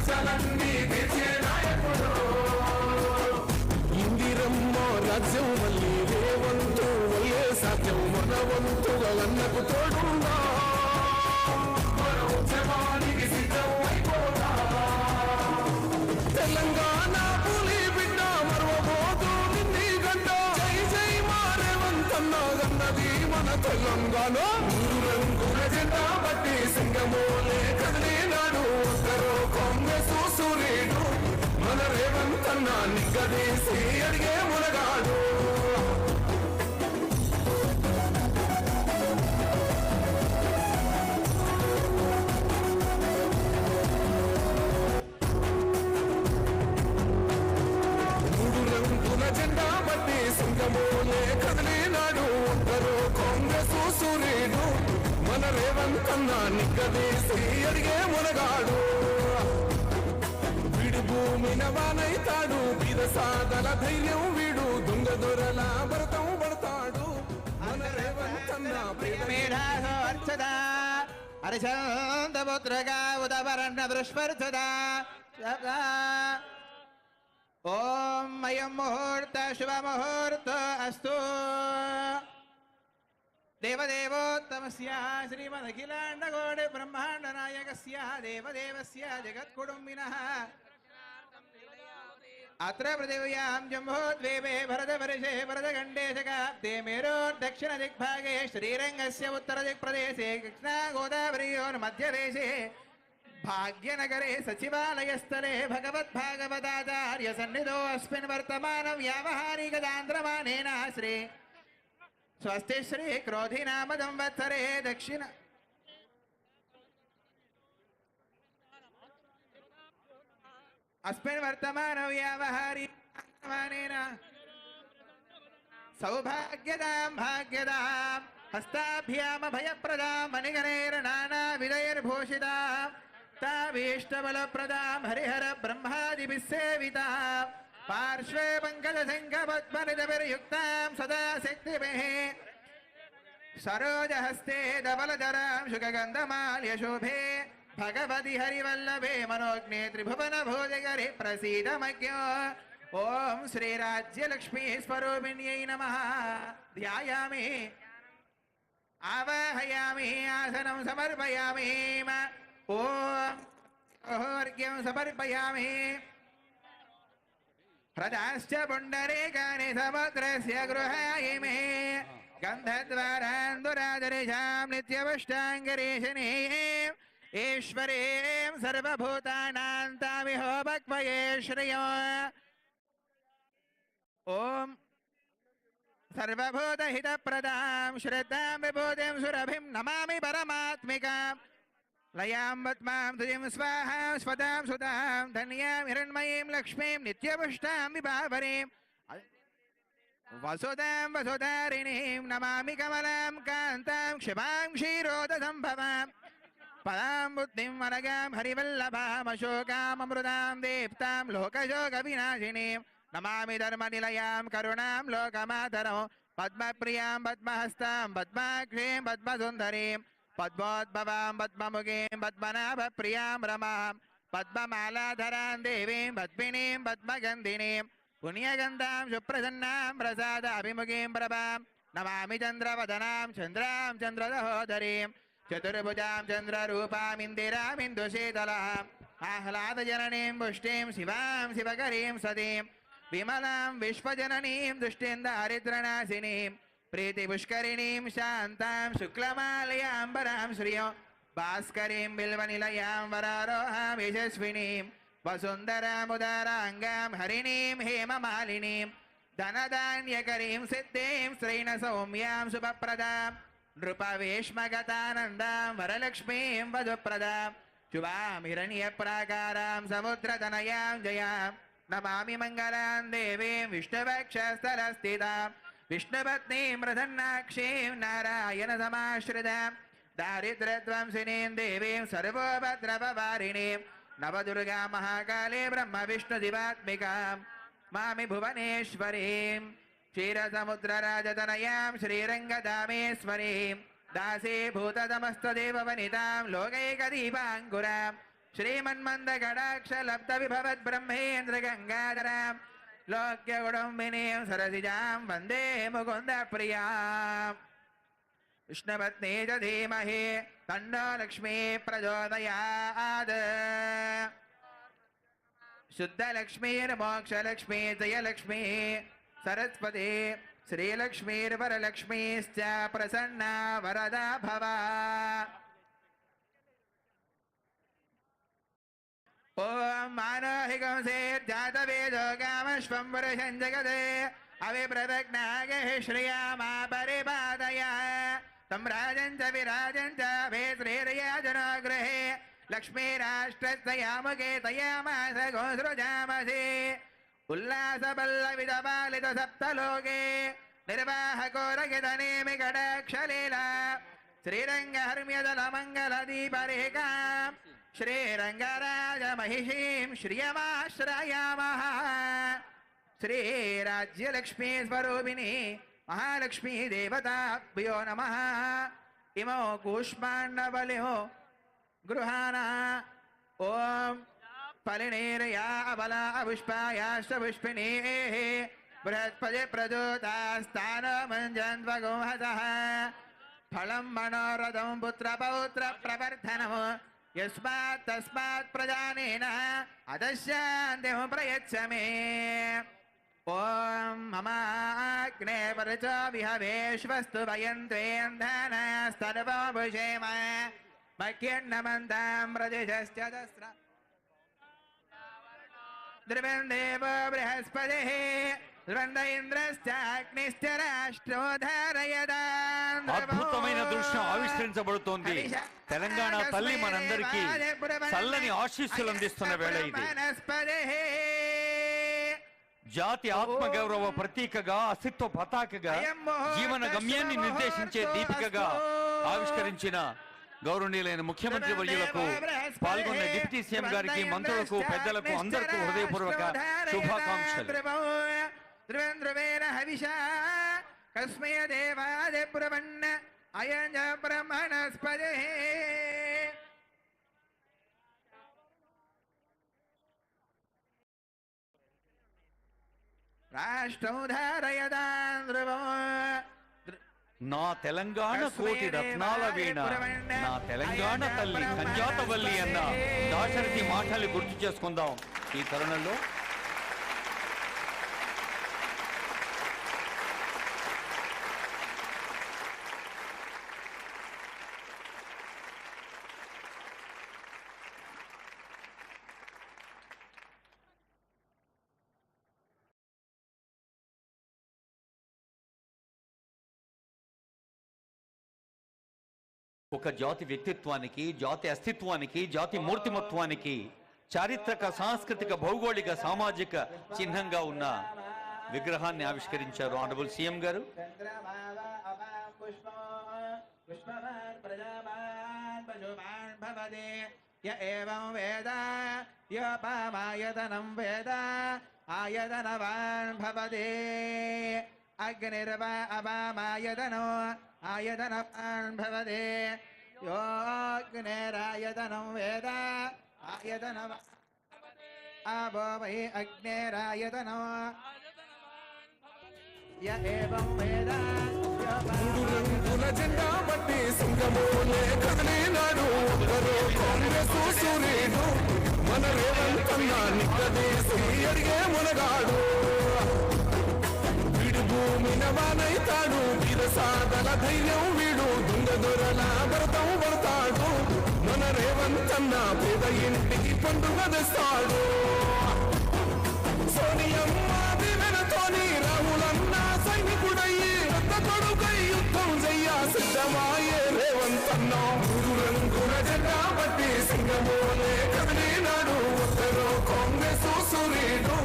సమస్యలన్నీ తీర్చే నాయకుడు. ఇందిరమ్మ రాజ్యం మళ్ళీ రేవంతు వల్లే సాధ్యం మన వంతుగా అన్నకు తోడుందా మన ఉద్యమానికి సిద్ధం అయిపోతా. తెలంగాణ పులి బిడ్డ మరవబోదు నింది గడ్డ. జై జై మా రేవంతన్న గన్నది మన తెలంగాణ. మూడు రంగుల జెండా బట్టి సింగమోలే కదిలినాడు ఒక్కరో కాంగ్రెస్ సూర్యుడు. మన రేవంతన్న నిగ్గదీసి అడిగే మునగాడు. మూడు రంగుల జెండా బట్టి సింగమోలే కదిలినాడు ఒక్కరో కాంగ్రెస్ సూర్యుడు. మన రేవంతన్న నిగ్గదీసి అడిగే మునగాడు. వీడు భూమిన వానైతాడు బీద సాదల ధైర్యం వీడు. దొంగ దొరల భరతం పడతాడు మన రేవంతన్న. హరిచంద్రపుత్రగా ఉదవరణ దృష్పర్చదా. ఓం అయం ముహూర్త శుభ ముహూర్త అస్తు. దేవదేవోత్తమస్య శ్రీమదఖిలాండకోటి బ్రహ్మాండ నాయకస్య దేవదేవస్య జగత్కుటుంబినః అత్ర పృథివ్యాం జంబోద్వీపే భరతవర్షే భరతఖండే శకాబ్దే మేరోర్దక్షిణ దిగ్భాగే శ్రీరంగస్య ఉత్తర దిక్ప్రదేశే కృష్ణా గోదావరియోర్ మధ్యదేశే భాగ్యనగరే సచివాలయస్థలే భగవద్భాగవతాచార్య సన్నిధో అస్మిన్ వర్తమాన వ్యావహారికదాంధ్రమానేన శ్రీ స్వస్తి శ్రీ క్రోధినామ సంవత్సరే దక్షిణ अस्मिन् वर्तमान व्यावहारिकमानेन सौभाग्यदां भाग्यदां हस्ताभ्याम भयप्रदां मणिगणैर्नानाविधैर्भूषितां ताभीष्टबलप्रदां हरिहर ब्रह्मादिभिः सेवितां पार्श्वे पङ्कजशङ्खपद्मनिधभिर्युक्तां सदा शक्तिभिः सरोजहस्ते धवलधरां शुकगन्धमाल्यशोभे भगवति हरिवल्लभे मनोज्ञे त्रिभुवन भोजगरे प्रसीदमज्ञो. ओम श्री राज्य लक्ष्मी स्वरूपिण्यै नमः. ध्यायामि आवाहयामि आसनं समर्पयामि. ओम अर्घ्यं समर्पयामि. हृदाश्च पुण्डरीकानि समुद्रस्य गृहायिमे गन्धद्वारान्दुरादरिशां नित्यवष्टाङ्गरीशिनी ईश्वरीं सर्वभूतानां तामिहो भक्वये श्रियो. ओम सर्वभूतहितप्रदां श्रद्धां विभूतिं सुरभिं नमामि परमात्मिकां. लयां पद्मां तुजिं स्वाहा स्वदां सुदां धन्यां हिरण्मयीं लक्ष्मीं नित्यपुष्टां विभावरीं वसुदां वसुधारिणीं नमामि कमलां कान्तां क्षिपां क्षीरोदसम्भवां. पदां बुद्धिं वरगां हरिवल्लभाम् अशोकाम् अमृतां दीप्तां लोकशोकविनाशिनीं नमामि धर्मनिलयां करुणां लोकमातरौ पद्मप्रियां पद्महस्तां पद्माक्षीं पद्मसुन्दरीं पद्मोद्भवां पद्ममुखीं पद्मनाभप्रियां रमां पद्ममालाधरां देवीं पद्मिनीं पद्मगन्धिनीं पुण्यगन्धां सुप्रसन्नां प्रसादाभिमुखीं प्रभां नमामि चन्द्रवदनां चन्द्रां चन्द्रदहोदरीं चतुर्भुजां चन्द्ररूपां इन्दिरां इन्दुशीतलां आह्लादजननीं पुष्टिं शिवां शिवकरीं सतीं विमलां विश्वजननीं दुष्टेन्दारिद्रनाशिनीं प्रीतिपुष्करिणीं शान्तां शुक्लमालयाम्बरां श्रियो भास्करीं बिल्वनिलयां वरारोहां यशस्विनीं वसुन्धरामुदाराङ्गां हरिणीं हेममालिनीं धनधान्यकरीं सिद्धिं श्रीणसौम्यां शुभप्रदां नृपवेश्मगतानन्दां वरलक्ष्मीं वधुप्रदां शुभां हिरण्यप्राकारां समुद्रतनयां जयां नमामि मङ्गलां देवीं विष्णुवक्षस्थलस्थितां विष्णुपत्नीं प्रसन्नाक्षीं नारायणसमाश्रितां दारिद्र्यध्वंसिनीं देवीं सर्वोपद्रववारिणीं नवदुर्गा महाकाले ब्रह्मविष्णुदिवात्मिकां मामि भुवनेश्वरीं क्षीरसमुद्रराजतनयां श्रीरङ्गधामेश्वरीं दासीभूततमस्तदेववनितां लोकैकदीपाङ्कुरां श्रीमन्मन्दगडाक्षलब्धविभवद्ब्रह्मेन्द्रगङ्गाधरां लोक्यकुटुम्बिनीं सरसिजां वन्दे मुकुन्दप्रियाम् विष्णुपत्नी च धीमहि तन्नो लक्ष्मी प्रचोदयात् शुद्धलक्ष्मीर्मोक्षलक्ष्मी जयलक्ष्मी सरस्वती श्रीलक्ष्मीर्वरलक्ष्मीश्च प्रसन्ना वरदा भव ओम मानोहिकंसे जातवेदो कामश्वं पुरुषं जगते अविप्रदग्नागः श्रियामा परिपादया तं राजं च विराजं च भेत्रेर्याजनगृहे लक्ष्मीराष्ट्रस्तयामुखे तयामास गोसृजामसि उल्लासपल्लविदपालित सप्तलोके निर्वाहकोरगितनेमि कटाक्षलीला श्रीरङ्गहर्म्यदलमङ्गलदीपरेखां श्रीरङ्गराजमहिषीं श्रियमाश्रयामः श्रीराज्यलक्ष्मी स्वरूपिणी महालक्ष्मी देवताभ्यो नमः इमो कूष्माण्डबलिहो गृहाणा ओम फलिनेरया अबला अपुष्पायाश्च पुष्पिणीः बृहस्पति प्रचोदास्तानमञ्जन्त्वगोहसः फलं मनोरथं पुत्रपौत्र प्रवर्धनम् यस्मात् तस्मात् प्रजानेन अदस्यान्तिं प्रयच्छ मे ॐ ममाग्ने परचो विहवेश्वस्तु वयन्त्वेन्धनस्तर्वभुषेम मह्यन्नमन्तां प्रदिशश्च दस्र द्रवन्देव बृहस्पतिः ద్వంద ఇంద్రశ్చాగ్నిశ్చ రాష్ట్రోధారయదాం. అద్భుతమైన దృశ్యం ఆవిష్కరించబడుతోంది. తెలంగాణ తల్లి మనందరికీ చల్లని ఆశీస్సులు అందిస్తున్న వేళ ఇది. జాతి ఆత్మగౌరవ ప్రతీకగా, అస్తిత్వ పతాకగా, జీవన గమ్యాన్ని నిర్దేశించే దీపికగా ఆవిష్కరించిన గౌరవనీయులైన ముఖ్యమంత్రి వర్యులకు, పాల్గొన్న డిప్యూటీ సీఎం గారికి, మంత్రులకు, పెద్దలకు అందరికీ హృదయపూర్వక శుభాకాంక్షలు. ధ్రువేణ హవిషా కస్మయ దేవాదే బ్రహ్మణ అయం బ్రహ్మణస్పదే. రాష్ట్రం ధారయదాం ధ్రువం. నా తెలంగాణ కోటి రత్నాల వీణ, నా తెలంగాణ తల్లి కంజాతవల్లి అన్న దాశరథి మాటలు గుర్తు చేసుకుందాం ఈ తరుణంలో. ఒక జాతి వ్యక్తిత్వానికి, జాతి అస్తిత్వానికి, జాతి మూర్తిమత్వానికి చారిత్రక, సాంస్కృతిక, భౌగోళిక, సామాజిక చిహ్నంగా ఉన్న విగ్రహాన్ని ఆవిష్కరించారు ఆనరబుల్ సీఎం గారు. అగ్నిర్వా అవామాయతనో ఆయతనవాన్ భవతే. యోగ్నేరాయతనం వేద ఆయతనవ ఆపో వై అగ్నేరాయతనో య ఏవం వేద. మూడు రంగుల జెండా బట్టి సింగమోలే కదిలినాడు ఒక్కరు కాంగ్రెస్ సూర్యుడు. మన రేవంతన్న నిక్కదేసి అడిగే మునగాడు. భూమిన వానైతాడు, వీరసాదల ధైర్యం వీడు, దొంగ దొరల భరతం పడతాడు. మన రేవంతన్న పేద ఇంటికి పండుగ తెస్తాడు. సోనియమ్మ దివెనతోని రాహులన్న సైనికుడయ్యి పెద్ద కొడుకై యుద్ధం చెయ్య సిద్ధమాయే రేవంతన్న. మూడు రంగుల జెండా బట్టి సింగమోలే కదిలినాడు ఒక్కరో కాంగ్రెస్ సూర్యుడు.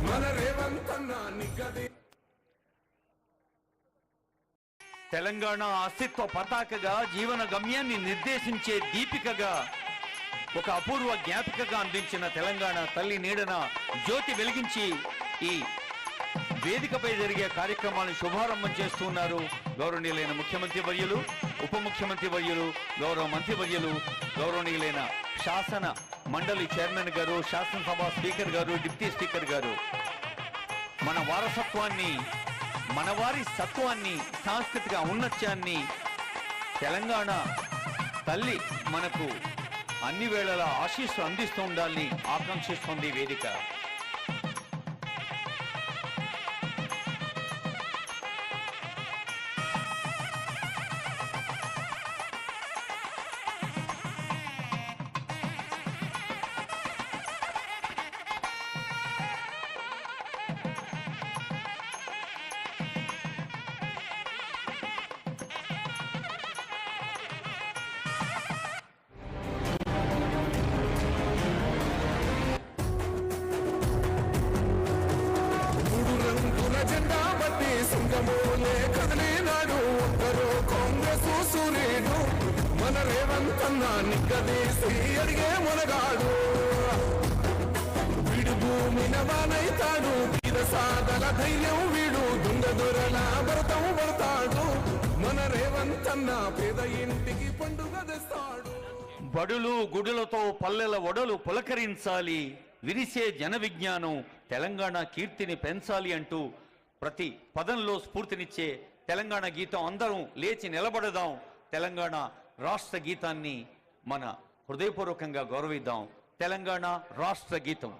మన రేవంతన్న నిగ్గది. తెలంగాణ అస్తిత్వ పతాకగా, జీవన గమ్యాన్ని నిర్దేశించే దీపికగా, ఒక అపూర్వ జ్ఞాపికగా అందించిన తెలంగాణ తల్లి నీడన జ్యోతి వెలిగించి ఈ వేదికపై జరిగే కార్యక్రమాలను శుభారంభం చేస్తున్నారు గౌరవనీయులైన ముఖ్యమంత్రి వర్యులు, ఉప ముఖ్యమంత్రి వర్యులు, గౌరవ మంత్రి వర్యులు, గౌరవనీయులైన శాసన మండలి చైర్మన్ గారు, శాసనసభ స్పీకర్ గారు, డిప్యూటీ స్పీకర్ గారు మన వారసత్వాన్ని, మన వారి సత్వాన్ని, సాంస్కృతిక ఔన్నత్యాన్ని తెలంగాణ తల్లి మనకు అన్ని వేళలా ఆశీస్సు అందిస్తూ ఉండాలని ఆకాంక్షిస్తోంది వేదిక. మూడు రంగుల జెండా బట్టి సింగమూలే కదిలినాడు ఒక్కరు కాంగ్రెస్ సూర్యుడు మన రేవంతన్న నిగ్గదీసి అడిగే మునగాడు వీడు భూమిన వానైతాడు వీర సాదల ధైర్యం వీడు దొంగదొరల భరతం పడతాడు మన రేవంతన్న పేద ఇంటికి పండుగ తెస్తాడు. బడులు గుడులతో పల్లెల ఒడలు పులకరించాలి, విరిసే జన విజ్ఞానం తెలంగాణ కీర్తిని పెంచాలి అంటూ ప్రతి పదంలో స్ఫూర్తినిచ్చే తెలంగాణ గీతం అందరం లేచి నిలబడదాం. తెలంగాణ రాష్ట్ర గీతాన్ని మన హృదయపూర్వకంగా గౌరవిద్దాం. తెలంగాణ రాష్ట్ర గీతం.